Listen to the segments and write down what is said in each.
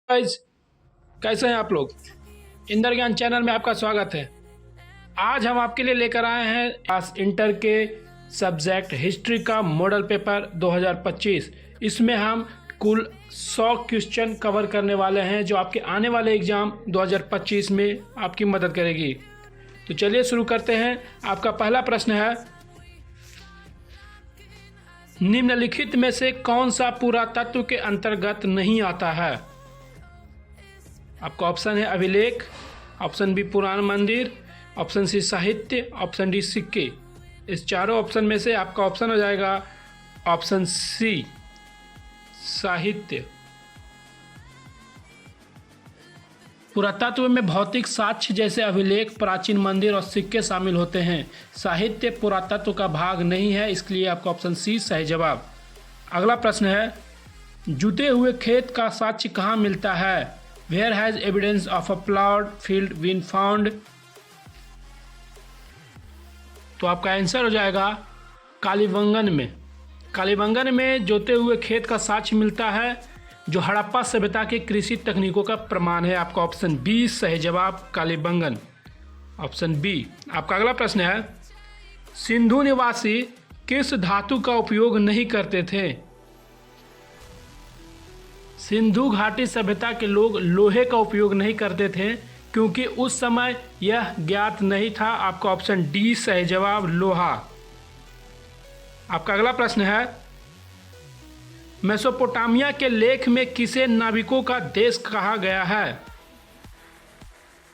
Guys, कैसे हैं आप लोग। इंदर ज्ञान चैनल में आपका स्वागत है। आज हम आपके लिए लेकर आए हैं क्लास इंटर के सब्जेक्ट हिस्ट्री का मॉडल पेपर 2025। इसमें हम कुल 100 क्वेश्चन कवर करने वाले हैं जो आपके आने वाले एग्ज़ाम 2025 में आपकी मदद करेगी। तो चलिए शुरू करते हैं। आपका पहला प्रश्न है, निम्नलिखित में से कौन सा पुरातत्व के अंतर्गत नहीं आता है। आपका ऑप्शन है अभिलेख, ऑप्शन बी पुराण मंदिर, ऑप्शन सी साहित्य, ऑप्शन डी सिक्के। इस चारों ऑप्शन में से आपका ऑप्शन हो जाएगा ऑप्शन सी साहित्य। पुरातत्व में भौतिक साक्ष्य जैसे अभिलेख, प्राचीन मंदिर और सिक्के शामिल होते हैं। साहित्य पुरातत्व का भाग नहीं है, इसके लिए आपका ऑप्शन सी सही जवाब। अगला प्रश्न है, जुते हुए खेत का साक्ष्य कहाँ मिलता है। Where has evidence of a plowed field been found? तो आपका आंसर हो जाएगा कालीबंगन में। कालीबंगन में जोते हुए खेत का साक्ष्य मिलता है जो हड़प्पा सभ्यता की कृषि तकनीकों का प्रमाण है। आपका ऑप्शन बी सही जवाब, कालीबंगन, ऑप्शन बी। आपका अगला प्रश्न है, सिंधु निवासी किस धातु का उपयोग नहीं करते थे। सिंधु घाटी सभ्यता के लोग लोहे का उपयोग नहीं करते थे क्योंकि उस समय यह ज्ञात नहीं था। आपका ऑप्शन डी सही जवाब, लोहा। आपका अगला प्रश्न है, मेसोपोटामिया के लेख में किसे नाविकों का देश कहा गया है।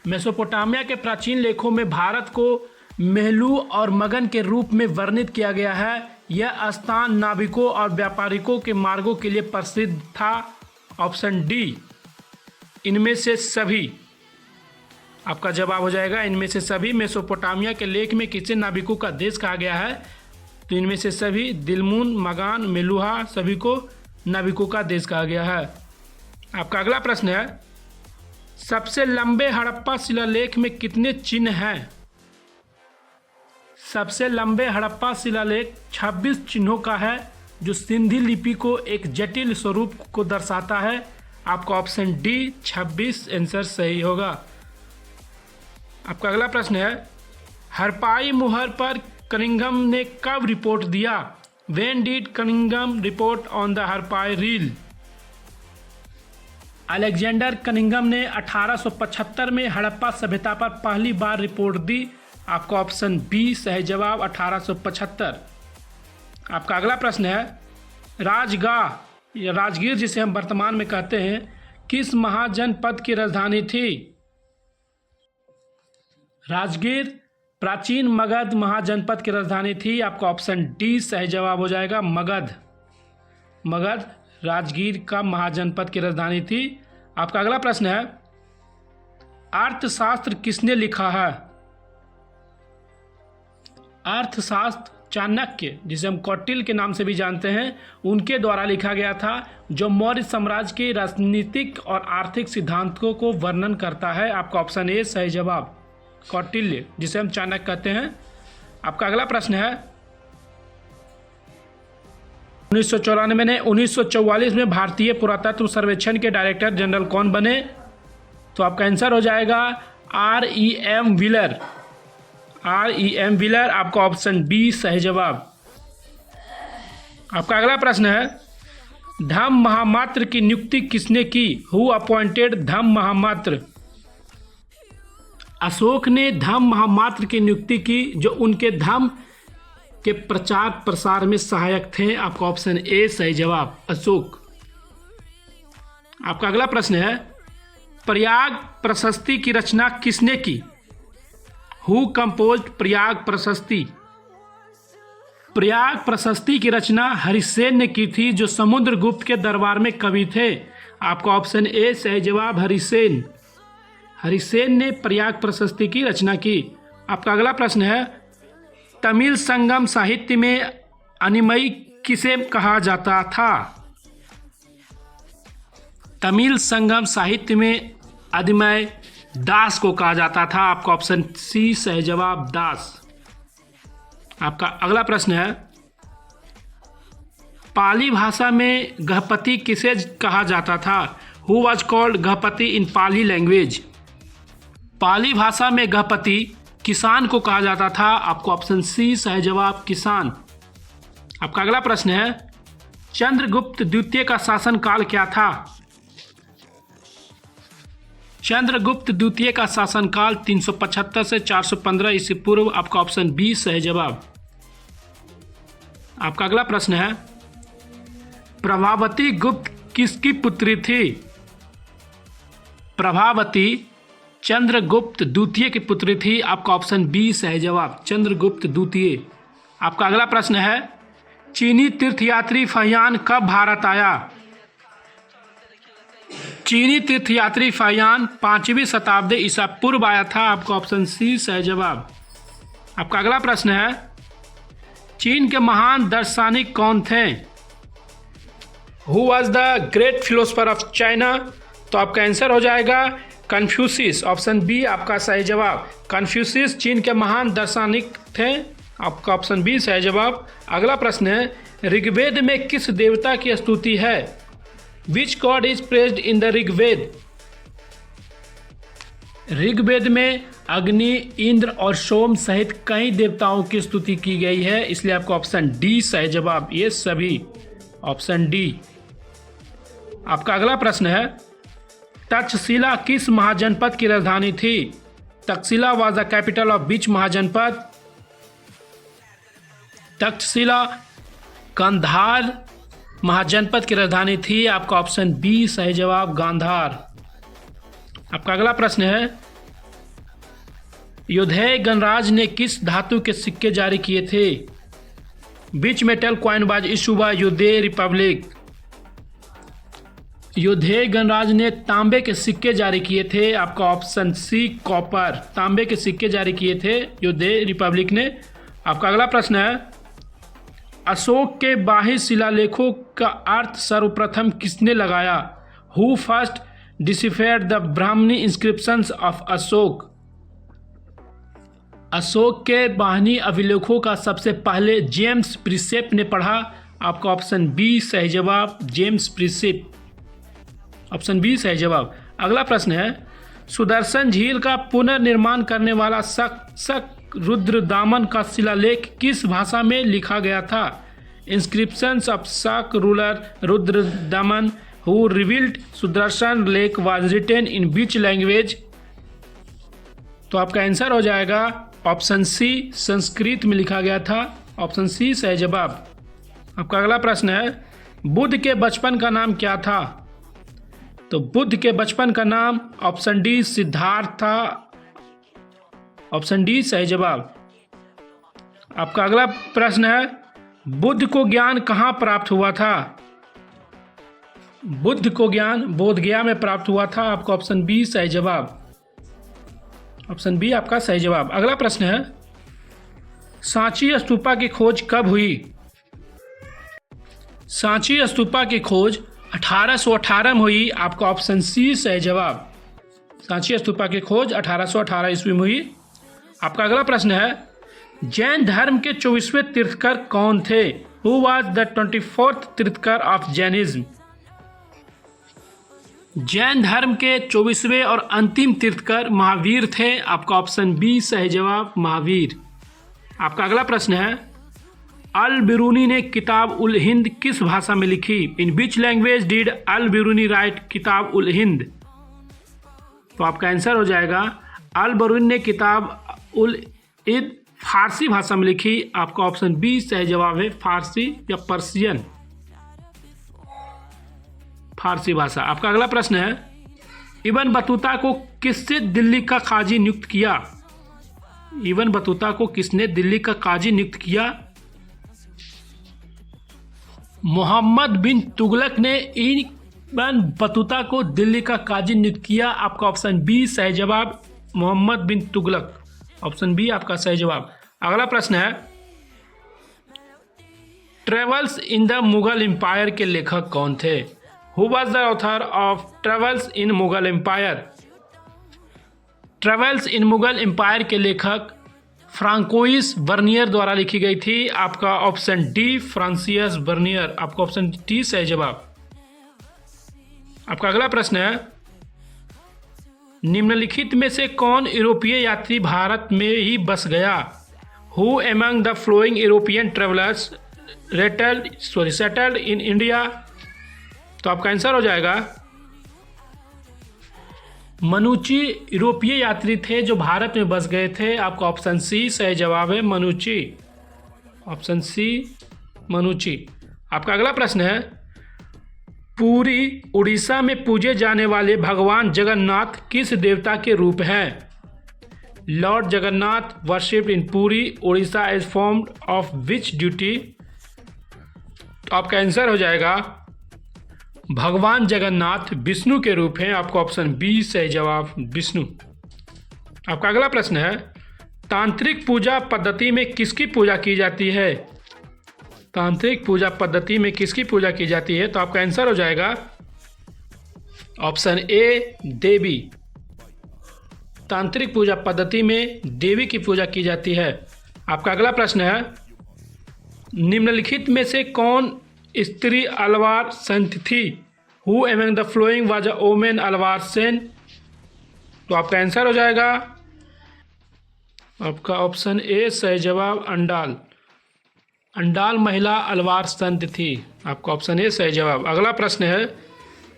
मेसोपोटामिया के प्राचीन लेखों में भारत को मेहलू और मगन के रूप में वर्णित किया गया है। यह स्थान नाविकों और व्यापारिकों के मार्गों के लिए प्रसिद्ध था। ऑप्शन डी इनमें से सभी। आपका जवाब हो जाएगा इनमें से सभी। मेसोपोटामिया के लेख में किसे नाविकों का देश कहा गया है, तो इनमें से सभी दिलमुन, मगान, मेलुहा सभी को नाविकों का देश कहा गया है। आपका अगला प्रश्न है, सबसे लंबे हड़प्पा शिलालेख में कितने चिन्ह हैं। सबसे लंबे हड़प्पा शिलालेख 26 चिन्हों का है जो सिंधी लिपि को एक जटिल स्वरूप को दर्शाता है। आपका ऑप्शन डी 26 आंसर सही होगा। आपका अगला प्रश्न है, हड़प्पाई मुहर पर कनिंघम ने कब रिपोर्ट दिया। When did Cunningham report on the हड़प्पाई रील। अलेक्जेंडर कनिंघम ने 1875 में हड़प्पा सभ्यता पर पहली बार रिपोर्ट दी। आपका ऑप्शन बी सही जवाब, 1875। आपका अगला प्रश्न है, राजगाह या राजगीर जिसे हम वर्तमान में कहते हैं किस महाजनपद की राजधानी थी। राजगीर प्राचीन मगध महाजनपद की राजधानी थी। आपका ऑप्शन डी सही जवाब हो जाएगा, मगध। मगध राजगीर का महाजनपद की राजधानी थी। आपका अगला प्रश्न है, अर्थशास्त्र किसने लिखा है। अर्थशास्त्र चाणक्य जिसे हम कौटिल्य के नाम से भी जानते हैं उनके द्वारा लिखा गया था, जो मौर्य साम्राज्य के राजनीतिक और आर्थिक सिद्धांतों को वर्णन करता है। आपका ऑप्शन ए सही जवाब, कौटिल्य जिसे हम चाणक्य कहते हैं। आपका अगला प्रश्न है, 1944 में भारतीय पुरातत्व सर्वेक्षण के डायरेक्टर जनरल कौन बने। तो आपका आंसर हो जाएगा R.E.M. Wheeler, R.E.M. व्हीलर। आपका ऑप्शन बी सही जवाब। आपका अगला प्रश्न है, धम्म महामात्र की नियुक्ति किसने की। हु अपॉइंटेड धम्म महामात्र। अशोक ने धम्म महामात्र की नियुक्ति की जो उनके धम्म के प्रचार प्रसार में सहायक थे। आपका ऑप्शन ए सही जवाब, अशोक। आपका अगला प्रश्न है, प्रयाग प्रशस्ति की रचना किसने की। हु कंपोज्ड प्रयाग प्रशस्ति। प्रयाग प्रशस्ति की रचना हरिसेन ने की थी जो समुद्रगुप्त के दरबार में कवि थे। आपका ऑप्शन ए सही जवाब, हरिसेन। हरिसेन ने प्रयाग प्रशस्ति की रचना की। आपका अगला प्रश्न है, तमिल संगम साहित्य में अनिमई किसे कहा जाता था। तमिल संगम साहित्य में अनिमय दास को कहा जाता था। आपका ऑप्शन सी सही जवाब, दास। आपका अगला प्रश्न है, पाली भाषा में गहपति किसे कहा जाता था? Who was called gahapati in Pali language. Pali भाषा में गहपति किसान को कहा जाता था। आपको ऑप्शन सी सही जवाब किसान। आपका अगला प्रश्न है, चंद्रगुप्त द्वितीय का शासनकाल क्या था। चंद्रगुप्त द्वितीय का शासनकाल 375 से 415 ईस्वी पूर्व। आपका ऑप्शन बी सही जवाब। आपका अगला प्रश्न है, प्रभावती गुप्त किसकी पुत्री थी। प्रभावती चंद्रगुप्त द्वितीय की पुत्री थी। आपका ऑप्शन बी सही जवाब, चंद्रगुप्त द्वितीय। आपका अगला प्रश्न है, चीनी तीर्थयात्री फहियान कब भारत आया। चीनी तीर्थयात्री फहियान 5वीं शताब्दी ईसा पूर्व आया था। आपका ऑप्शन सी सही जवाब। आपका अगला प्रश्न है, चीन के महान दार्शनिक कौन थे। Who was the great philosopher of China. तो आपका आंसर हो जाएगा कन्फ्यूशियस। ऑप्शन बी आपका सही जवाब, कन्फ्यूशियस चीन के महान दार्शनिक थे। आपका ऑप्शन बी सही जवाब। अगला प्रश्न है, ऋग्वेद में किस देवता की स्तुति है। Which god is praised in the Rigveda. Rigveda में अग्नि, इंद्र और सोम सहित कई देवताओं की स्तुति की गई है, इसलिए आपको ऑप्शन डी सही जवाब, ये सभी, ऑप्शन डी। आपका अगला प्रश्न है, तक्षशिला किस महाजनपद की राजधानी थी। Taxila was the capital of which mahajanapada. Taxila Gandhara महाजनपद की राजधानी थी। आपका ऑप्शन बी सही जवाब, गांधार। आपका अगला प्रश्न है, योधेय गणराज ने किस धातु के सिक्के जारी किए थे। Which metal coin was issued by Yaudheya republic. Yaudheya गणराज ने तांबे के सिक्के जारी किए थे। आपका ऑप्शन सी कॉपर, तांबे के सिक्के जारी किए थे योधेय रिपब्लिक ने। आपका अगला प्रश्न है, अशोक के बाह्य शिलालेखों का अर्थ सर्वप्रथम किसने लगाया। Who first deciphered the Brahmani inscriptions of Ashok. Ashok के बाहनी अभिलेखों का सबसे पहले जेम्स प्रिसेप ने पढ़ा। आपका ऑप्शन बी सही जवाब, जेम्स प्रिसेप, ऑप्शन बी सही जवाब। अगला प्रश्न है, सुदर्शन झील का पुनर्निर्माण करने वाला शक रुद्रदामन का शिलालेख किस भाषा में लिखा गया था। Inscriptions of Shaka ruler Rudradaman who revealed Sudarshan lake was written in which language. तो आपका आंसर हो जाएगा ऑप्शन सी, संस्कृत में लिखा गया था। ऑप्शन सी सही जवाब। आपका अगला प्रश्न है, बुद्ध के बचपन का नाम क्या था। तो बुद्ध के बचपन का नाम ऑप्शन डी सिद्धार्थ था। ऑप्शन डी सही जवाब। आपका अगला प्रश्न है, बुद्ध को ज्ञान कहाँ प्राप्त हुआ था। बुद्ध को ज्ञान बोधगया में प्राप्त हुआ था। आपका ऑप्शन बी सही जवाब, ऑप्शन बी आपका सही जवाब। अगला प्रश्न है, सांची स्तूपा की खोज कब हुई। सांची स्तूपा की खोज 1818 में हुई। आपका ऑप्शन सी सही जवाब, सांची स्तूपा की खोज 1818 ईस्वी में हुई। आपका अगला प्रश्न है, जैन धर्म के 24वें तीर्थकर कौन थे। Who was the 24th tirthankara of Jainism. Jain धर्म के 24वें और अंतिम तीर्थकर महावीर थे। आपका ऑप्शन बी सही जवाब, महावीर। आपका अगला प्रश्न है, अल बिरूनी ने किताब उल हिंद किस भाषा में लिखी। In which language did Al Biruni write Kitab ul Hind. तो आपका आंसर हो जाएगा, अल बिरूनी ने किताब उल हिंद फारसी भाषा में लिखी। आपका ऑप्शन बी सही जवाब है, फारसी या पर्शियन, फारसी भाषा। आपका अगला प्रश्न है, इब्न बतूता को किससे दिल्ली का काजी नियुक्त किया। इब्न बतूता को किसने दिल्ली का काजी नियुक्त किया। मोहम्मद बिन तुगलक ने इब्न बतूता को दिल्ली का काजी नियुक्त किया। आपका ऑप्शन बी सही जवाब, मोहम्मद बिन तुगलक, ऑप्शन बी आपका सही जवाब। अगला प्रश्न है, travels in the Mughal empire के लेखक कौन थे। Who was the author of travels in Mughal empire. Travels in Mughal empire के लेखक फ्रांकोइस बर्नियर द्वारा लिखी गई थी। आपका ऑप्शन डी फ्रांसियस बर्नियर, आपका ऑप्शन डी सही जवाब। आपका अगला प्रश्न है, निम्नलिखित में से कौन यूरोपीय यात्री भारत में ही बस गया? Who among the flowing European travellers settled in India? तो आपका आंसर हो जाएगा मनुची यूरोपीय यात्री थे जो भारत में बस गए थे। आपका ऑप्शन सी सही जवाब है, मनुची। Option C मनुची। आपका अगला प्रश्न है, पुरी उड़ीसा में पूजे जाने वाले भगवान जगन्नाथ किस देवता के रूप हैं? Lord Jagannath worshipped in Puri Orissa is formed of which duty? तो आपका आंसर हो जाएगा भगवान जगन्नाथ विष्णु के रूप हैं। आपका ऑप्शन बी सही जवाब, विष्णु। आपका अगला प्रश्न है, तांत्रिक पूजा पद्धति में किसकी पूजा की जाती है? तांत्रिक पूजा पद्धति में किसकी पूजा की जाती है? तो आपका आंसर हो जाएगा ऑप्शन ए देवी। तांत्रिक पूजा पद्धति में देवी की पूजा की जाती है। आपका अगला प्रश्न है, निम्नलिखित में से कौन स्त्री अलवार संत थी? Who among the following was a women Alvar saint? तो आपका आंसर हो जाएगा आपका ऑप्शन ए सही जवाब, अंडाल। अंडाल महिला अलवार संत थी। आपका ऑप्शन ए सही जवाब। अगला प्रश्न है,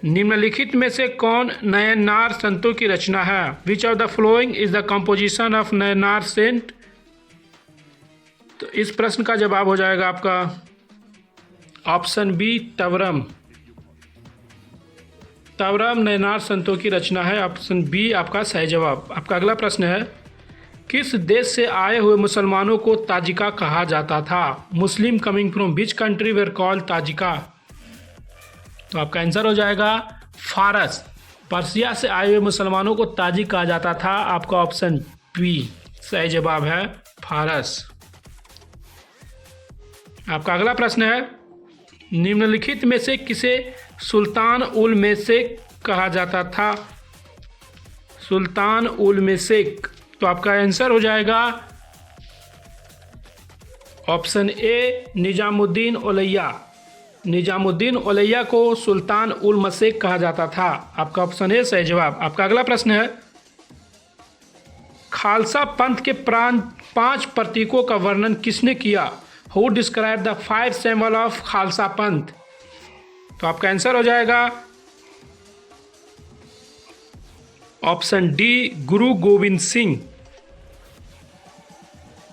निम्नलिखित में से कौन नयनार संतों की रचना है? Which of the following is the composition of Nayanar saint? तो इस प्रश्न का जवाब हो जाएगा आपका ऑप्शन बी तवरम। तवरम नयनार संतों की रचना है। ऑप्शन बी आपका सही जवाब। आपका अगला प्रश्न है, किस देश से आए हुए मुसलमानों को ताजिका कहा जाता था? Muslim coming from which country were called Tajika? तो आपका आंसर हो जाएगा फारस। पर्सिया से आए हुए मुसलमानों को ताजिक कहा जाता था। आपका ऑप्शन बी सही जवाब है, फारस। आपका अगला प्रश्न है, निम्नलिखित में से किसे सुल्तान उल मेसेक कहा जाता था? सुल्तान उल मेसेक। तो आपका आंसर हो जाएगा ऑप्शन ए निजामुद्दीन औलैया। निजामुद्दीन औलैया को सुल्तान उल मसेक कहा जाता था। आपका ऑप्शन ए सही जवाब। आपका अगला प्रश्न है, खालसा पंथ के 5 प्रतीकों का वर्णन किसने किया? Who describe the 5 symbol of Khalsa पंथ? तो आपका आंसर हो जाएगा ऑप्शन डी गुरु गोविंद सिंह।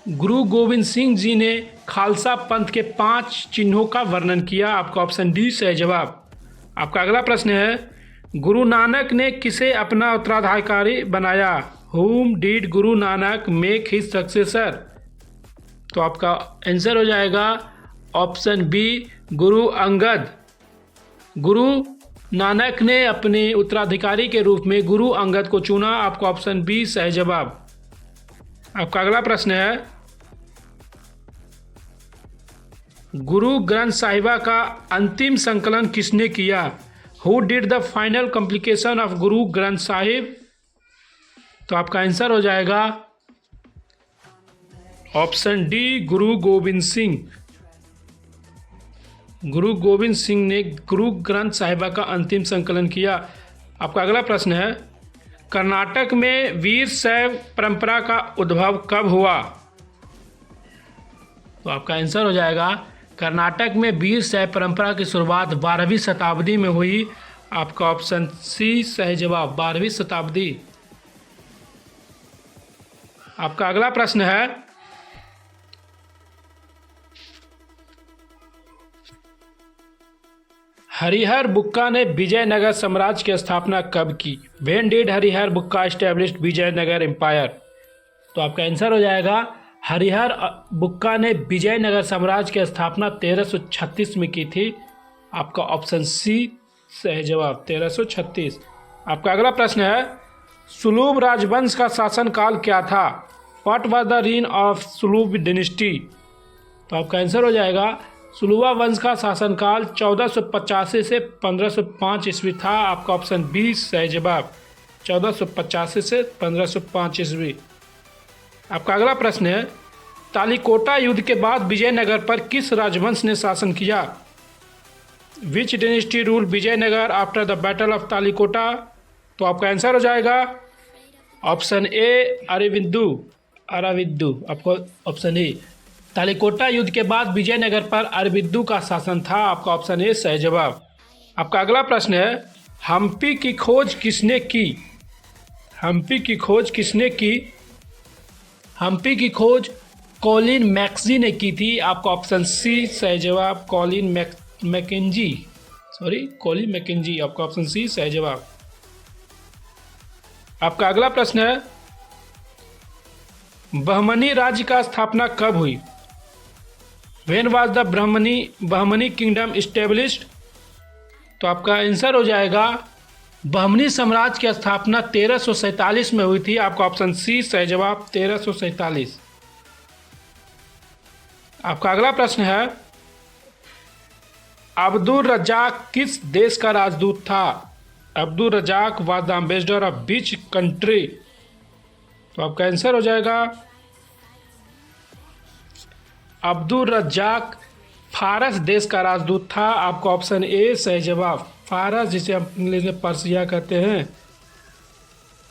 गुरु गोविंद सिंह जी ने खालसा पंथ के 5 चिन्हों का वर्णन किया। आपका ऑप्शन डी सही जवाब। आपका अगला प्रश्न है, गुरु नानक ने किसे अपना उत्तराधिकारी बनाया? हुम did Guru Nanak make his successor? तो आपका आंसर हो जाएगा ऑप्शन बी गुरु अंगद। गुरु नानक ने अपने उत्तराधिकारी के रूप में गुरु अंगद को चुना। आपका ऑप्शन बी सही जवाब। आपका अगला प्रश्न है, गुरु ग्रंथ साहिबा का अंतिम संकलन किसने किया? Who did the final complication of Guru Granth Sahib? तो आपका आंसर हो जाएगा ऑप्शन डी गुरु गोविंद सिंह। गुरु गोविंद सिंह ने गुरु ग्रंथ साहिबा का अंतिम संकलन किया। आपका अगला प्रश्न है, कर्नाटक में वीर शैव परंपरा का उद्भव कब हुआ? तो आपका आंसर हो जाएगा कर्नाटक में वीर शैव परंपरा की शुरुआत 12वीं शताब्दी में हुई। आपका ऑप्शन सी सही जवाब, 12वीं शताब्दी। आपका अगला प्रश्न है, हरिहर बुक्का ने विजयनगर साम्राज्य की स्थापना कब की? When did Harihar Bukka established Vijayanagar empire? तो आपका आंसर हो जाएगा हरिहर बुक्का ने विजयनगर साम्राज्य की स्थापना 1336 में की थी। आपका ऑप्शन सी सही जवाब, 1336। आपका अगला प्रश्न है, सुलूब राजवंश का शासनकाल क्या था? What was the reign of Saluva dynasty? तो आपका आंसर हो जाएगा सुलूबा वंश का शासनकाल 1485 से 1505 ईस्वी था। आपका ऑप्शन बी सही जवाब, 1485 से 1505 ईस्वी। आपका अगला प्रश्न है, तालिकोटा युद्ध के बाद विजयनगर पर किस राजवंश ने शासन किया? Which dynasty rule Vijayanagara after the battle of Talikota? तो आपका आंसर हो जाएगा ऑप्शन ए अराविद्दू। आपको ऑप्शन ए। तालिकोटा युद्ध के बाद विजयनगर पर अरविद्दू का शासन था। आपका ऑप्शन ए सही जवाब। आपका अगला प्रश्न है, हम्पी की खोज किसने की? हम्पी की खोज किसने की? हम्पी की खोज कॉलिन मैकेंजी ने की थी। आपका ऑप्शन सी सही जवाब, कॉलिन मैकेंजी। आपका ऑप्शन सी सही जवाब। आपका अगला प्रश्न है, बहमनी राज्य का स्थापना कब हुई? When was the Bahmani kingdom established? तो आपका आंसर हो जाएगा बहमनी साम्राज्य की स्थापना 1347 में हुई थी। आपका ऑप्शन सी सही जवाब, 1347। आपका अगला प्रश्न है, अब्दुल रज्जाक किस देश का राजदूत था? Abdul Razzaq was the ambassador of which country? तो आपका आंसर हो जाएगा अब्दुल रज्जाक फारस देश का राजदूत था। आपका ऑप्शन ए सही जवाब, फारस, जिसे हम इंग्लिश में पर्सिया कहते हैं।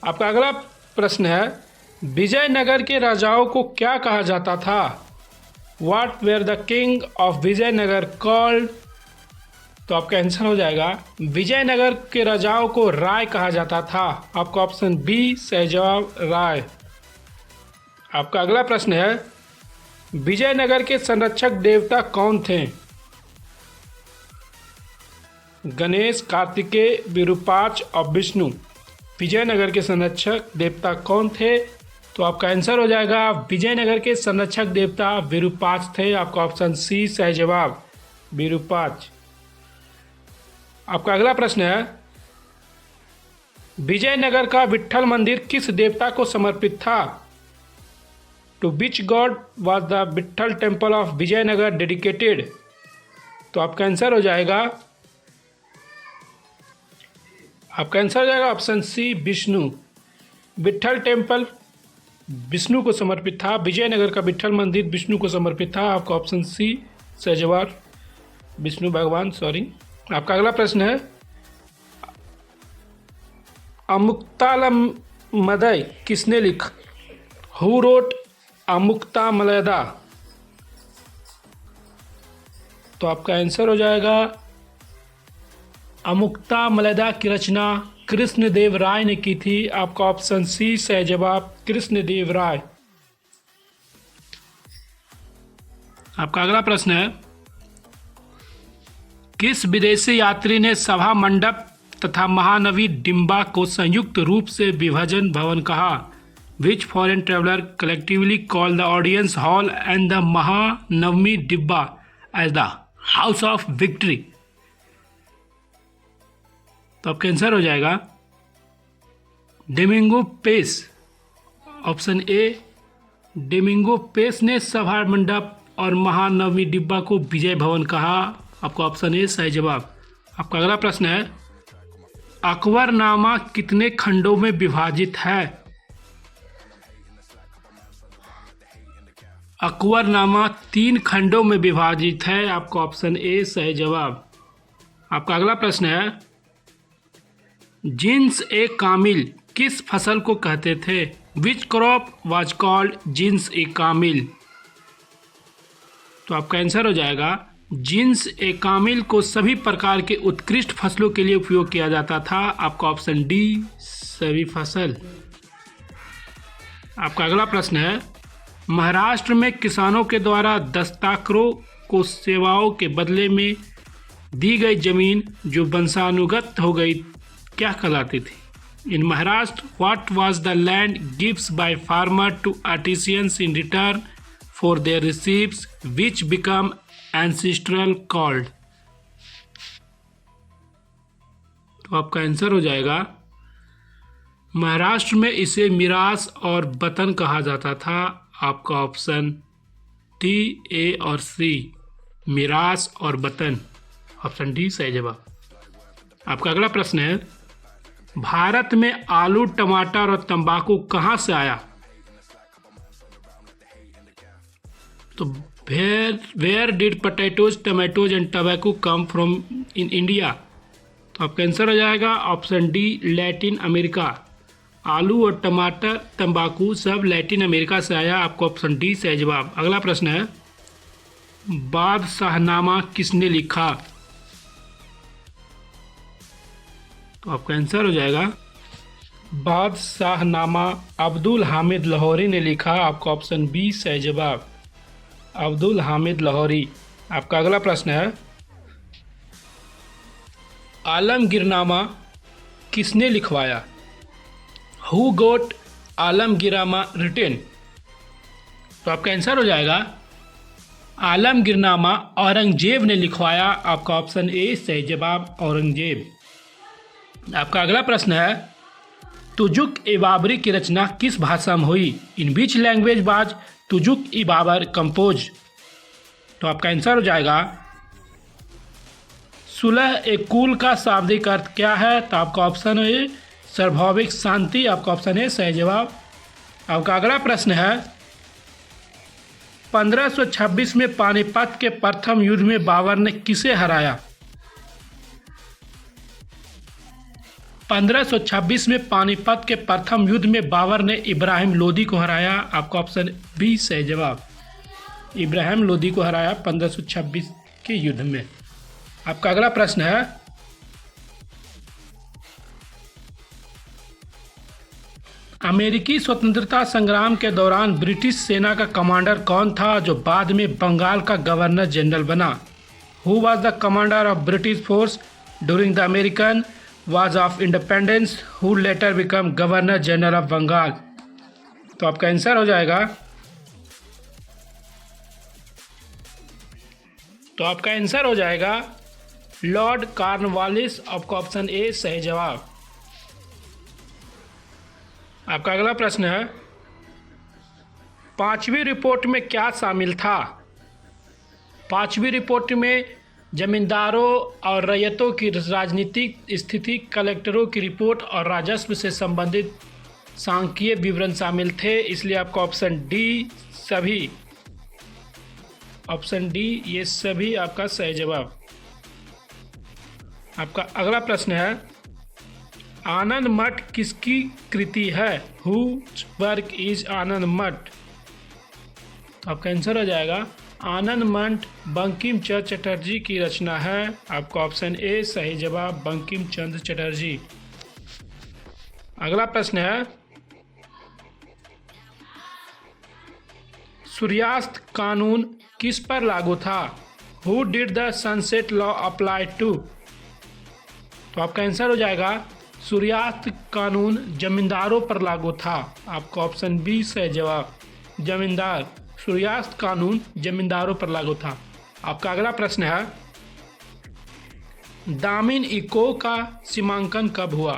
आपका अगला प्रश्न है, विजयनगर के राजाओं को क्या कहा जाता था? What were the king of Vijayanagar called? तो आपका आंसर हो जाएगा विजयनगर के राजाओं को राय कहा जाता था। आपका ऑप्शन बी सही जवाब, राय। आपका अगला प्रश्न है, विजयनगर के संरक्षक देवता कौन थे? गणेश, कार्तिकेय, विरूपाक्ष और विष्णु। विजयनगर के संरक्षक देवता कौन थे? तो आपका आंसर हो जाएगा विजयनगर के संरक्षक देवता विरूपाक्ष थे। आपका ऑप्शन सी सही जवाब, विरूपाक्ष। आपका अगला प्रश्न है, विजयनगर का विट्ठल मंदिर किस देवता को समर्पित था? To which god was the Vitthal temple of Vijayanagar dedicated? तो आपका आंसर हो जाएगा option C, Vishnu. Vitthal temple Vishnu को समर्पित था। विजयनगर का विट्ठल मंदिर विष्णु को समर्पित था। आपका ऑप्शन सी सही जवाब, विष्णु भगवान, सॉरी। आपका अगला प्रश्न है, अमुक्तालमदय किसने लिखा? Who wrote Amuktamalyada? तो आपका आंसर हो जाएगा अमुक्तामलयदा की रचना कृष्णदेव राय ने की थी। आपका ऑप्शन सी सही जवाब, कृष्णदेव राय। आपका अगला प्रश्न है, किस विदेशी यात्री ने सभा मंडप तथा महानवी डिब्बा को संयुक्त रूप से विभाजन भवन कहा? Which foreign traveller collectively call the audience hall and the Mahanavami dibba as the house of victory? तो आपका आंसर हो जाएगा Domingo Paes. Option A, Domingo Paes ने सभा मंडप और महानवमी डिब्बा को विजय भवन कहा। आपका ऑप्शन ए सही जवाब। आपका अगला प्रश्न है, अकबरनामा कितने खंडों में विभाजित है? अकबरनामा 3 खंडों में विभाजित है। आपका ऑप्शन ए सही जवाब। आपका अगला प्रश्न है, जिन्स ए कामिल किस फसल को कहते थे? Which crop was called jins e kamil? तो आपका आंसर हो जाएगा जिन्स ए कामिल को सभी प्रकार के उत्कृष्ट फसलों के लिए उपयोग किया जाता था। आपका ऑप्शन डी सभी फसल। आपका अगला प्रश्न है, महाराष्ट्र में किसानों के द्वारा दस्ताकरों को सेवाओं के बदले में दी गई जमीन जो वंशानुगत हो गई क्या कहलाती थी? In Maharashtra what was the land gives by farmer to artisans in return for their receives which become ancestral called? तो आपका आंसर हो जाएगा महाराष्ट्र में इसे मिरास और वतन कहा जाता था। आपका ऑप्शन डी, ए और सी, मिरास और वतन। ऑप्शन डी सही जवाब। आपका अगला प्रश्न है, भारत में आलू, टमाटर और तंबाकू कहाँ से आया? तो where did potatoes tomatoes and tobacco come from in India? तो आपका आंसर हो जाएगा ऑप्शन डी लैटिन अमेरिका। आलू और टमाटर तंबाकू सब लैटिन अमेरिका से आया। आपको ऑप्शन डी से है जवाब। अगला प्रश्न है बादशाहनामा किसने लिखा? तो आपका आंसर हो जाएगा बादशाहनामा अब्दुल हामिद लाहौरी ने लिखा। आपका ऑप्शन बी से है जवाब, अब्दुल हामिद लाहौरी। आपका अगला प्रश्न है आलमगीरनामा किसने लिखवाया? Who got Alamgirnama written? तो आपका आंसर हो जाएगा आलमगीरनामा औरंगजेब ने लिखवाया। आपका ऑप्शन ए से जवाब औरंगजेब। आपका अगला प्रश्न है तुजुक ए बाबरी की रचना किस भाषा में हुई? In which language was Tuzuk i Babur compose? तो आपका आंसर हो जाएगा सुलह ए कुल का शाब्दिक अर्थ क्या है? तो आपका ऑप्शन है स्वाभाविक शांति। आपका ऑप्शन है सही जवाब। आपका अगला प्रश्न है 1526 में पानीपत के प्रथम युद्ध में बाबर ने किसे हराया? 1526 में पानीपत के प्रथम युद्ध में बाबर ने इब्राहिम लोदी को हराया। आपका ऑप्शन बी सही जवाब, इब्राहिम लोदी को हराया 1526 के युद्ध में। आपका अगला प्रश्न है अमेरिकी स्वतंत्रता संग्राम के दौरान ब्रिटिश सेना का कमांडर कौन था जो बाद में बंगाल का गवर्नर जनरल बना? Who was the commander of British force during the American war of independence who later become governor general of Bengal? तो आपका आंसर हो जाएगा लॉर्ड कॉर्नवालिस। आपका ऑप्शन ए सही जवाब। आपका अगला प्रश्न है पांचवी रिपोर्ट में क्या शामिल था? पांचवी रिपोर्ट में जमींदारों और रैयतों की राजनीतिक स्थिति, कलेक्टरों की रिपोर्ट और राजस्व से संबंधित सांख्यिकीय विवरण शामिल थे। इसलिए आपका ऑप्शन डी सभी, ऑप्शन डी ये सभी आपका सही जवाब। आपका अगला प्रश्न है आनंद मठ किसकी कृति है? हुज वर्क इज आनंद मठ? आपका आंसर हो जाएगा आनंद मठ बंकिम चंद्र चटर्जी की रचना है। आपका ऑप्शन ए सही जवाब, बंकिम चंद्र चटर्जी। अगला प्रश्न है सूर्यास्त कानून किस पर लागू था? Who did the sunset law apply to? तो आपका आंसर हो जाएगा सूर्यास्त कानून जमींदारों पर लागू था। आपका ऑप्शन बी से जवाब, जमींदार। सूर्यास्त कानून जमींदारों पर लागू था। आपका अगला प्रश्न है दामिन इको का सीमांकन कब हुआ?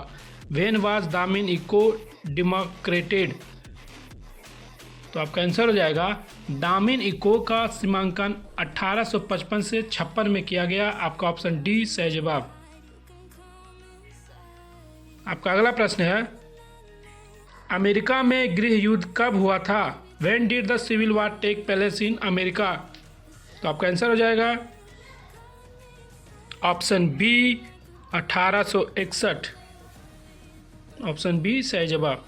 When was Damin i koh demarcated? तो आपका आंसर हो जाएगा दामिन इको का सीमांकन 1855 से 56 में किया गया। आपका ऑप्शन डी सही जवाब। आपका अगला प्रश्न है अमेरिका में गृह युद्ध कब हुआ था? When did the civil war take place in America? तो आपका आंसर हो जाएगा ऑप्शन बी 1861। ऑप्शन बी सही जवाब।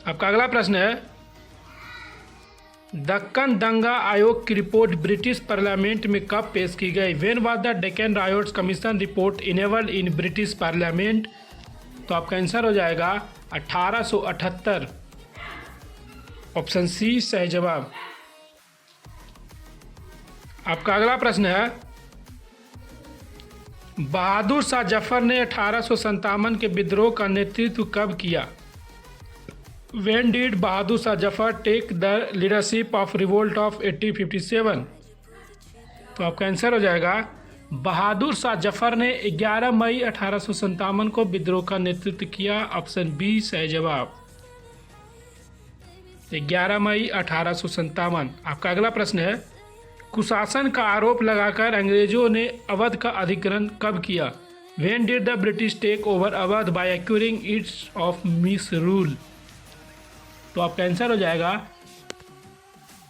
आपका अगला प्रश्न है दक्कन दंगा आयोग की रिपोर्ट ब्रिटिश पार्लियामेंट में कब पेश की गई? When was the Deccan riots commission report enabled in British parliament? तो आपका आंसर हो जाएगा 1878। ऑप्शन सी सही जवाब। आपका अगला प्रश्न है बहादुर शाह जफर ने 1857 के विद्रोह का नेतृत्व कब किया? When did Bahadur Shah Zafar take the leadership of revolt of 1857? तो आपका आंसर हो जाएगा बहादुर शाह जफर ने 11 मई 1857 को विद्रोह का नेतृत्व किया। ऑप्शन बी सही जवाब, 11 मई 1857। आपका अगला प्रश्न है कुशासन का आरोप लगाकर अंग्रेजों ने अवध का अधिग्रहण कब किया? When did the British take over Awadh by acquiring its of misrule? तो आपका आंसर हो जाएगा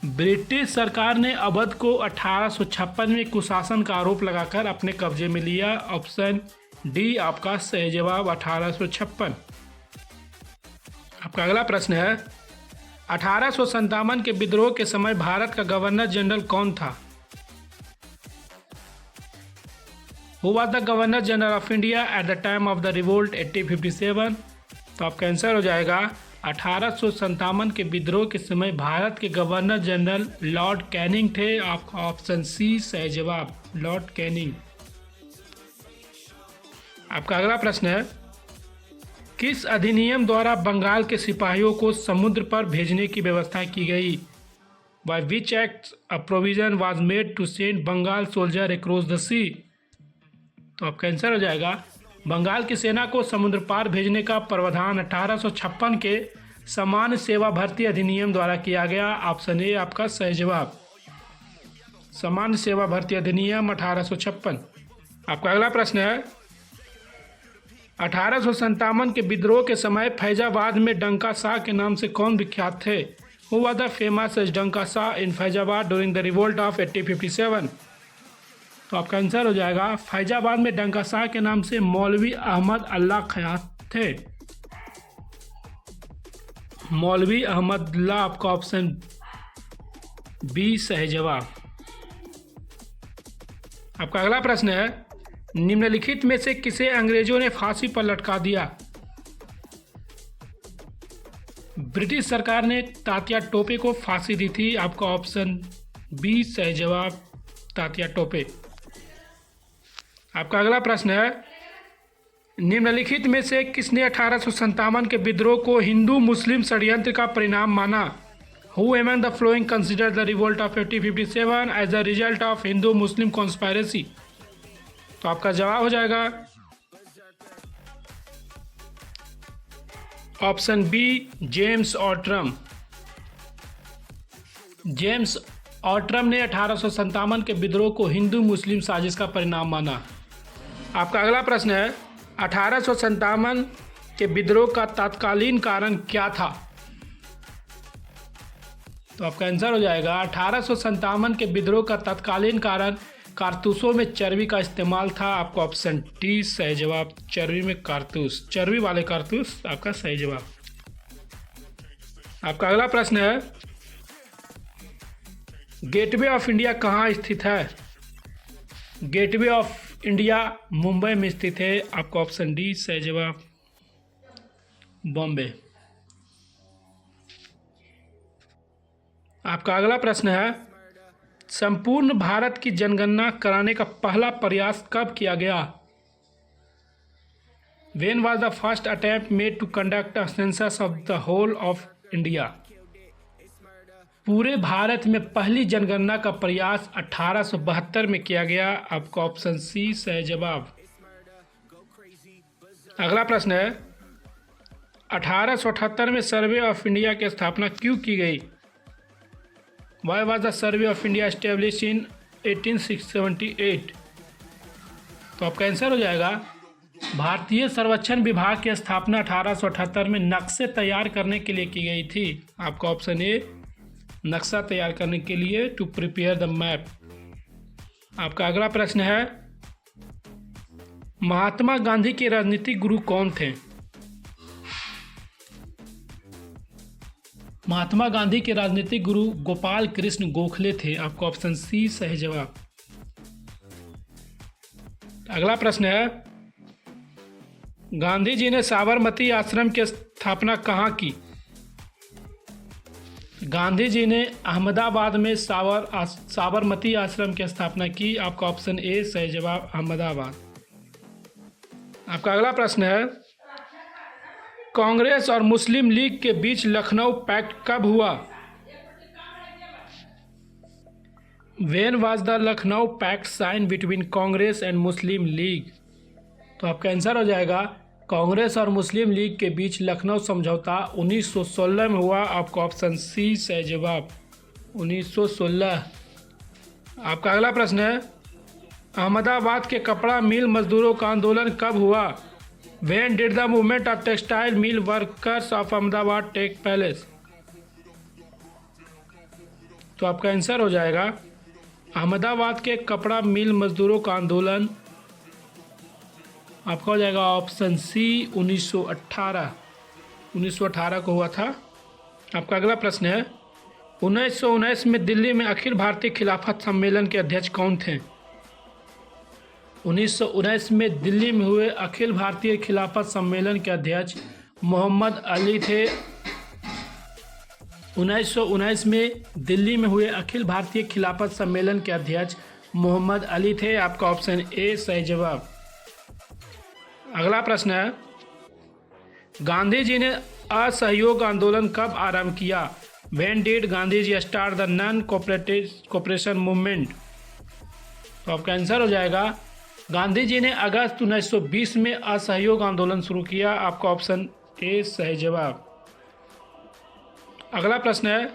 ब्रिटिश सरकार ने अवध को 1856 में कुशासन का आरोप लगाकर अपने कब्जे में लिया। ऑप्शन डी आपका सही जवाब 1856। आपका अगला प्रश्न है 1857 के विद्रोह के समय भारत का गवर्नर जनरल कौन था? Who was the governor general of India at the time of the revolt 1857? तो आपका आंसर हो जाएगा 1857 के विद्रोह के समय भारत के गवर्नर जनरल लॉर्ड कैनिंग थे। आपका ऑप्शन सी सही जवाब, लॉर्ड कैनिंग। आपका अगला प्रश्न है किस अधिनियम द्वारा बंगाल के सिपाहियों को समुद्र पर भेजने की व्यवस्था की गई? By which act a provision was made to send Bengal soldier across the sea? तो आपका आंसर हो जाएगा बंगाल की सेना को समुद्र पार भेजने का प्रावधान 1856 के सामान्य सेवा भर्ती अधिनियम द्वारा किया गया। ऑप्शन ए आपका सही जवाब, सामान्य सेवा भर्ती अधिनियम 1856। आपका अगला प्रश्न है 1857 के विद्रोह के समय फैजाबाद में डंका शाह के नाम से कौन विख्यात थे? Who was the famous as Danka Shah in Faizabad during the revolt of 1857? तो आपका आंसर हो जाएगा फैजाबाद में डंका शाह के नाम से मौलवी अहमद अल्लाह ख़यात थे। मौलवी अहमद अल्लाह, आपका ऑप्शन बी सही जवाब। आपका अगला प्रश्न है निम्नलिखित में से किसे अंग्रेजों ने फांसी पर लटका दिया? ब्रिटिश सरकार ने तात्या टोपे को फांसी दी थी। आपका ऑप्शन बी सही जवाब, तात्या टोपे। आपका अगला प्रश्न है निम्नलिखित में से किसने 1857 के विद्रोह को हिंदू मुस्लिम षड्यंत्र का परिणाम माना? Who among the following consider the revolt of 1857 as the result of Hindu Muslim conspiracy? तो आपका जवाब हो जाएगा option B James Outram. James Outram ने 1857 के विद्रोह को हिंदू मुस्लिम साजिश का परिणाम माना। आपका अगला प्रश्न है 1857 के विद्रोह का तत्कालीन कारण क्या था? तो आपका आंसर हो जाएगा 1857 के विद्रोह का तत्कालीन कारण कारतूसों में चर्बी का इस्तेमाल था। आपका ऑप्शन डी सही जवाब, चर्बी में कारतूस, चर्बी वाले कारतूस आपका सही जवाब। आपका अगला प्रश्न है गेटवे ऑफ इंडिया कहाँ स्थित है? गेटवे ऑफ इंडिया मुंबई में स्थित है। आपका ऑप्शन डी सही जवाब, बॉम्बे। आपका अगला प्रश्न है संपूर्ण भारत की जनगणना कराने का पहला प्रयास कब किया गया? When was the first attempt made to conduct a census of the whole of India? पूरे भारत में पहली जनगणना का प्रयास 1872 में किया गया। आपका ऑप्शन सी सही जवाब। अगला प्रश्न है 1878 में सर्वे ऑफ इंडिया की स्थापना क्यों की गई? Why was the Survey of India established in 1878? तो आपका आंसर हो जाएगा भारतीय सर्वेक्षण विभाग की स्थापना 1878 में नक्शे तैयार करने के लिए की गई थी। आपका ऑप्शन ए नक्शा तैयार करने के लिए, टू प्रिपेयर द मैप। आपका अगला प्रश्न है महात्मा गांधी के राजनीतिक गुरु कौन थे? महात्मा गांधी के राजनीतिक गुरु गोपाल कृष्ण गोखले थे। आपका ऑप्शन सी सही जवाब। अगला प्रश्न है गांधी जी ने साबरमती आश्रम की स्थापना कहाँ की? गांधी जी ने अहमदाबाद में साबरमती आश्रम की स्थापना की। आपका ऑप्शन ए सही जवाब, अहमदाबाद। आपका अगला प्रश्न है कांग्रेस और मुस्लिम लीग के बीच लखनऊ पैक्ट कब हुआ? When was the Lucknow pact sign between Congress and Muslim League? तो आपका आंसर हो जाएगा कांग्रेस और मुस्लिम लीग के बीच लखनऊ समझौता 1916 में हुआ। आपका ऑप्शन सी सही जवाब, 1916। आपका अगला प्रश्न है अहमदाबाद के कपड़ा मिल मजदूरों का आंदोलन कब हुआ? When did the movement of textile mill workers of Ahmedabad take place? तो आपका आंसर हो जाएगा अहमदाबाद के कपड़ा मिल मजदूरों का आंदोलन। आपका हो जाएगा ऑप्शन सी 1918 को हुआ था। आपका अगला प्रश्न है 1919 में दिल्ली में अखिल भारतीय खिलाफत सम्मेलन के अध्यक्ष कौन थे? 1919 में दिल्ली में हुए अखिल भारतीय खिलाफत सम्मेलन के अध्यक्ष मोहम्मद अली थे। 1919 में दिल्ली में हुए अखिल भारतीय खिलाफत सम्मेलन के अध्यक्ष मोहम्मद अली थे। आपका ऑप्शन ए सही जवाब। अगला प्रश्न है गांधी जी ने असहयोग आंदोलन कब आरंभ किया? When did Gandhi ji start the non cooperation movement? तो आपका आंसर हो जाएगा गांधी जी ने अगस्त 1920 में असहयोग आंदोलन शुरू किया। आपका ऑप्शन ए सही जवाब। अगला प्रश्न है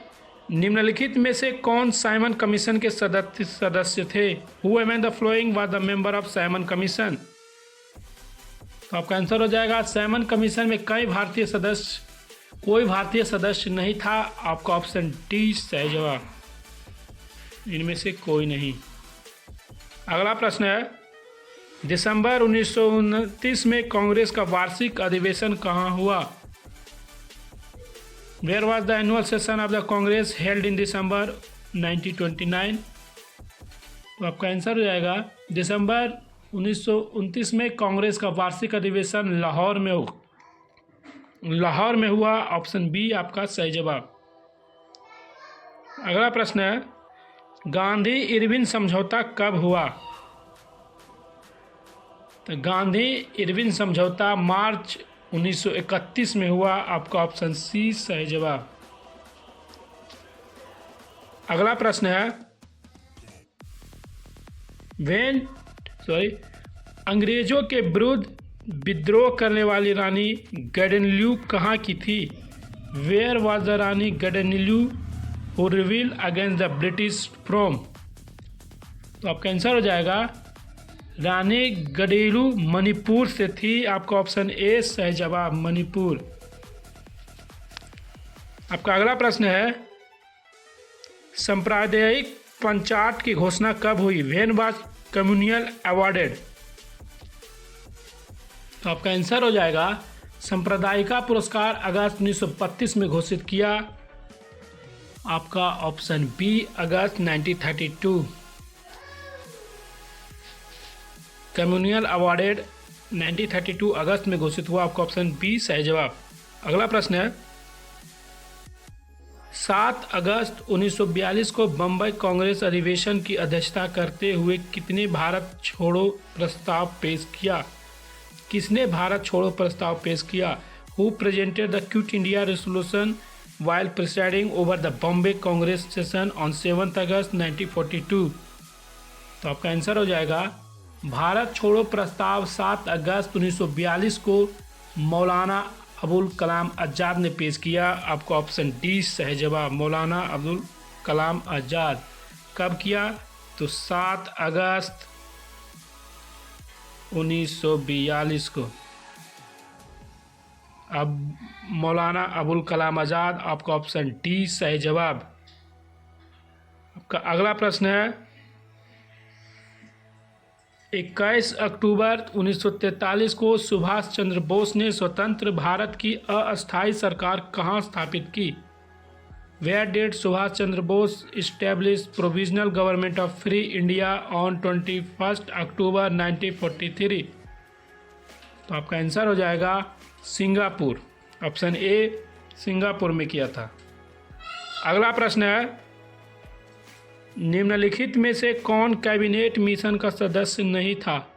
निम्नलिखित में से कौन साइमन कमीशन के सदस्य थे? Who among the following was the member of Simon commission? तो आपका आंसर हो जाएगा साइमन कमीशन में कोई भारतीय सदस्य नहीं था। आपका ऑप्शन डी सही जवाब, इनमें से कोई नहीं। अगला प्रश्न है दिसंबर 1929 में कांग्रेस का वार्षिक अधिवेशन कहाँ हुआ? Where was the annual session of the Congress held in December 1929? तो आपका आंसर हो जाएगा दिसंबर 1929 में कांग्रेस का वार्षिक अधिवेशन लाहौर में हुआ। ऑप्शन बी आपका सही जवाब। अगला प्रश्न है गांधी इरविन समझौता कब हुआ? तो गांधी इरविन समझौता मार्च 1931 में हुआ। आपका ऑप्शन सी सही जवाब। अगला प्रश्न है अंग्रेजों के विरुद्ध विद्रोह करने वाली रानी गडेनल्यू कहाँ की थी? Where was the Rani Gaidinliu who reveal against the British from? तो आपका आंसर हो जाएगा रानी गडेनल्यू मणिपुर से थी। आपका ऑप्शन ए सही जवाब, मणिपुर। आपका अगला प्रश्न है सांप्रदायिक पंचायत की घोषणा कब हुई? When was communal awarded? तो आपका आंसर हो जाएगा सांप्रदायिका पुरस्कार अगस्त 1932 में घोषित किया। आपका ऑप्शन बी अगस्त 1932। कम्युनल अवॉर्डेड 1932 अगस्त में घोषित हुआ। आपका ऑप्शन बी सही जवाब। अगला प्रश्न है 7 अगस्त 1942 को बम्बई कांग्रेस अधिवेशन की अध्यक्षता करते हुए कितने भारत छोड़ो प्रस्ताव पेश किया? किसने भारत छोड़ो प्रस्ताव पेश किया? Who presented the quit India resolution while presiding over the Bombay Congress session on 7 अगस्त 1942? तो आपका आंसर हो जाएगा भारत छोड़ो प्रस्ताव 7 अगस्त 1942 को मौलाना अबुल कलाम आज़ाद ने पेश किया। आपको ऑप्शन डी सही जवाब, मौलाना अबुल कलाम आज़ाद। कब किया? तो 7 अगस्त 1942 को। अब मौलाना अबुल कलाम आज़ाद। आपका ऑप्शन डी सही जवाब। आपका अगला प्रश्न है 21 अक्टूबर 1943 को सुभाष चंद्र बोस ने स्वतंत्र भारत की अस्थायी सरकार कहाँ स्थापित की? Where did Subhash Chandra Bose establish provisional government of free India on 21 अक्टूबर 1943? तो आपका आंसर हो जाएगा सिंगापुर। ऑप्शन ए सिंगापुर में किया था। अगला प्रश्न है निम्नलिखित में से कौन कैबिनेट मिशन का सदस्य नहीं था?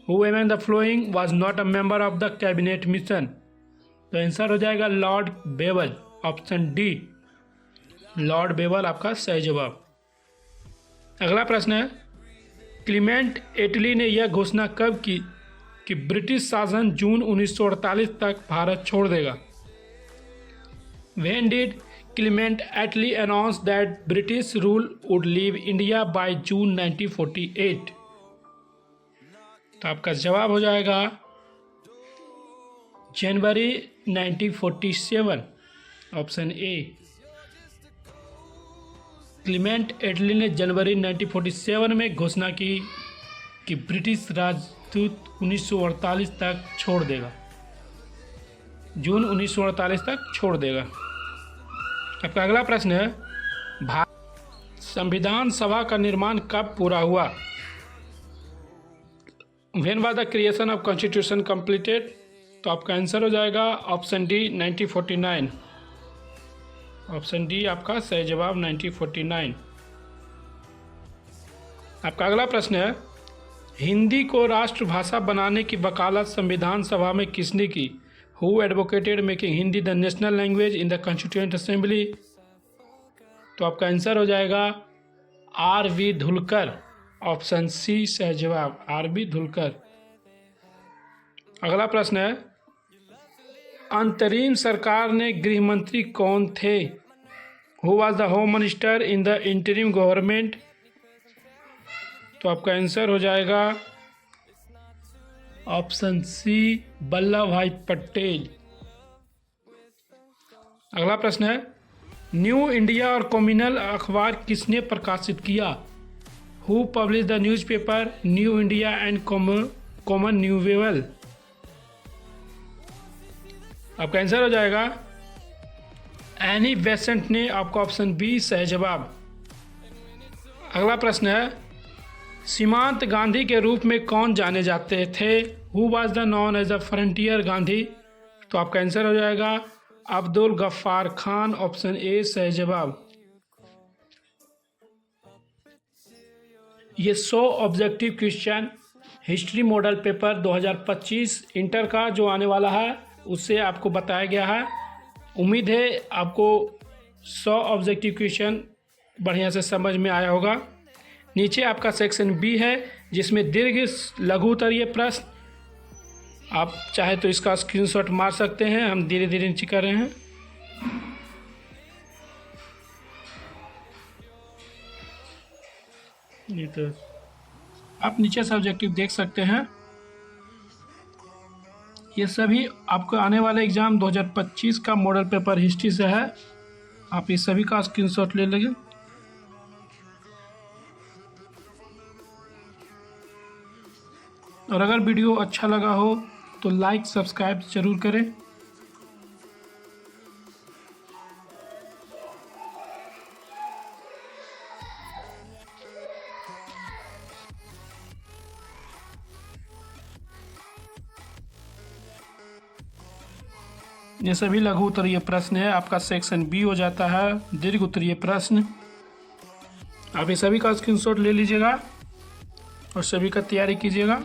Who among the following was not a member of the cabinet mission? तो आंसर हो जाएगा Lord bevel. Option D Lord bevel आपका सही जवाब। अगला प्रश्न है क्लीमेंट एटली ने यह घोषणा कब की कि ब्रिटिश शासन जून 1948 तक भारत छोड़ देगा? When did Clement Attlee announce that British rule would leave India by June 1948? तो आपका जवाब हो जाएगा जनवरी 1947। Option A. क्लीमेंट एटली ने जनवरी 1947 में घोषणा की कि ब्रिटिश राजदूत 1948 तक छोड़ देगा, जून 1948 तक छोड़ देगा। आपका अगला प्रश्न है, संविधान सभा का निर्माण कब पूरा हुआ? When was the creation of constitution completed? तो आपका आंसर हो जाएगा ऑप्शन डी 1949। ऑप्शन डी आपका सही जवाब 1949। आपका अगला प्रश्न है, हिंदी को राष्ट्रभाषा बनाने की वकालत संविधान सभा में किसने की? Who advocated making Hindi the national language in the constituent assembly? तो आपका आंसर हो जाएगा आर.वी. धुलकर। ऑप्शन सी सही जवाब आर.वी. धुलकर। अगला प्रश्न है, अंतरिम सरकार ने गृह मंत्री कौन थे? Who was the home minister in the interim government? तो आपका आंसर हो जाएगा ऑप्शन सी वल्लभ भाई पटेल। अगला प्रश्न है, न्यू इंडिया और कम्युनल अखबार किसने प्रकाशित किया? Who publish the newspaper new India and common Newell? आपका आंसर हो जाएगा एनी बेसेंट ने। आपका ऑप्शन बी सही जवाब। अगला प्रश्न है, सीमांत गांधी के रूप में कौन जाने जाते थे? Who was the known as the frontier Gandhi? तो आपका आंसर हो जाएगा अब्दुल गफ्फार खान। ऑप्शन ए सही जवाब। ये 100 objective question history model paper 2025 inter का जो आने वाला है उससे आपको बताया गया है। उम्मीद है आपको 100 ऑब्जेक्टिव क्वेश्चन बढ़िया से समझ में आया होगा। नीचे आपका सेक्शन बी है जिसमें दीर्घ लघु उत्तरीय प्रश्न, आप चाहे तो इसका स्क्रीनशॉट मार सकते हैं। हम धीरे धीरे नीचे कर रहे हैं। ये तो आप नीचे से ऑब्जेक्टिव देख सकते हैं। ये सभी आपको आने वाले एग्जाम 2025 का मॉडल पेपर हिस्ट्री से है। आप इस सभी का स्क्रीनशॉट ले लेंगे। और अगर वीडियो अच्छा लगा हो तो लाइक सब्सक्राइब जरूर करें। ये सभी लघु उत्तरीय प्रश्न है। आपका सेक्शन बी हो जाता है दीर्घ उत्तरीय प्रश्न। आप ये सभी का स्क्रीनशॉट ले लीजिएगा और सभी का तैयारी कीजिएगा।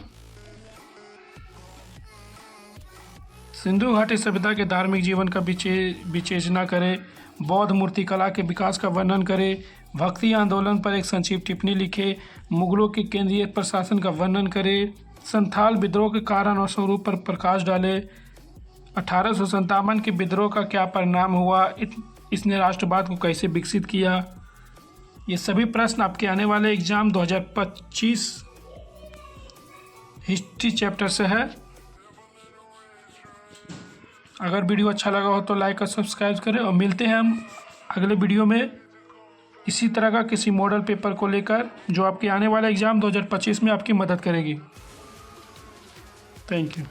सिंधु घाटी सभ्यता के धार्मिक जीवन का विवेचना करें, बौद्ध मूर्तिकला के विकास का वर्णन करें, भक्ति आंदोलन पर एक संक्षिप्त टिप्पणी लिखें, मुगलों के केंद्रीय प्रशासन का वर्णन करें, संथाल विद्रोह के कारण और स्वरूप पर प्रकाश डालें, 1857 के विद्रोह का क्या परिणाम हुआ, इसने राष्ट्रवाद को कैसे विकसित किया। ये सभी प्रश्न आपके आने वाले एग्जाम 2025 हिस्ट्री चैप्टर से है। अगर वीडियो अच्छा लगा हो तो लाइक और सब्सक्राइब करें और मिलते हैं हम अगले वीडियो में इसी तरह का किसी मॉडल पेपर को लेकर जो आपके आने वाले एग्जाम 2025 में आपकी मदद करेगी। Thank you.